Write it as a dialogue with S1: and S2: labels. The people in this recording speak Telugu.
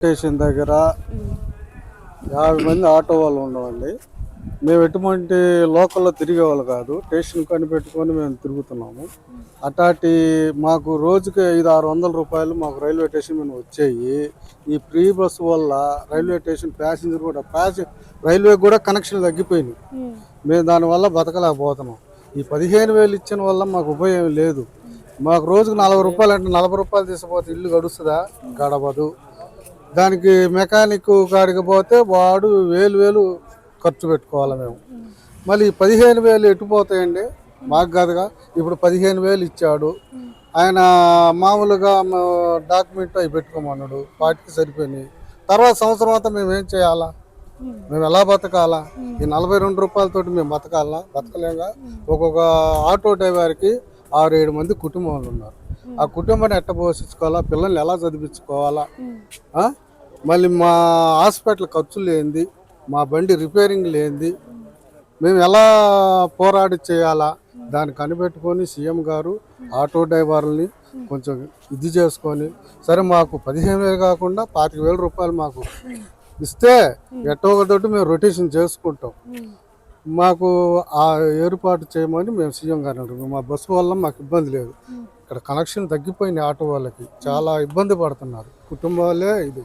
S1: స్టేషన్ దగ్గర 50 మంది ఆటో వాళ్ళు ఉండవండి. మేము ఎటువంటి లోకల్లో తిరిగేవాళ్ళు కాదు. స్టేషన్ కనిపెట్టుకొని మేము తిరుగుతున్నాము. అటాటి మాకు రోజుకి 500-600 రూపాయలు మాకు రైల్వే స్టేషన్ మీద వచ్చాయి. ఈ ఫ్రీ బస్సు వల్ల రైల్వే స్టేషన్ ప్యాసింజర్ కూడా రైల్వే కూడా కనెక్షన్ తగ్గిపోయినాయి. మేము దానివల్ల బతకలేకపోతున్నాం. ఈ 15,000 ఇచ్చిన వల్ల మాకు ఉపయోగం లేదు. మాకు రోజుకు 40 రూపాయలు అంటే 40 రూపాయలు తీసుకుపోతే ఇల్లు గడుస్తుందా? గడవదు. దానికి మెకానిక్ కాడికి పోతే వాడు వేలు ఖర్చు పెట్టుకోవాలి మేము. మళ్ళీ 15,000 ఎట్టుపోతాయండి? మాకు కాదుగా. ఇప్పుడు 15,000 ఇచ్చాడు ఆయన. మామూలుగా డాక్యుమెంట్ అవి పెట్టుకోమన్నాడు, వాటికి సరిపోయినాయి. తర్వాత సంవత్సరం అంతా మేము ఏం చేయాలా? మేము ఎలా బతకాలా? ఈ 42 రూపాయలతోటి మేము బతకలేగా. ఒక్కొక్క ఆటో డ్రైవర్కి 6-7 మంది కుటుంబాలు ఉన్నారు. ఆ కుటుంబాన్ని ఎట్ట పోషించుకోవాలా? పిల్లల్ని ఎలా చదివించుకోవాలా? మళ్ళీ మా హాస్పిటల్ ఖర్చులు ఏంది? మా బండి రిపేరింగ్ లేనిది మేము ఎలా పోరాడి చేయాలా? దాన్ని కనిపెట్టుకొని సీఎం గారు ఆటో డ్రైవర్లని కొంచెం ఇది చేసుకొని, సరే మాకు 15,000 కాకుండా 25,000 రూపాయలు మాకు ఇస్తే ఎట్టో ఒకటి మేము రొటేషన్ చేసుకుంటాం. మాకు ఆ ఏర్పాటు చేయమని మేము సీఎం గారిని అడుగుతాం. మా బస్సు వల్ల మాకు ఇబ్బంది లేదు. ఇక్కడ కనెక్షన్ తగ్గిపోయింది. ఆటో వాళ్ళకి చాలా ఇబ్బంది పడుతున్నారు. కుటుంబాలే ఇది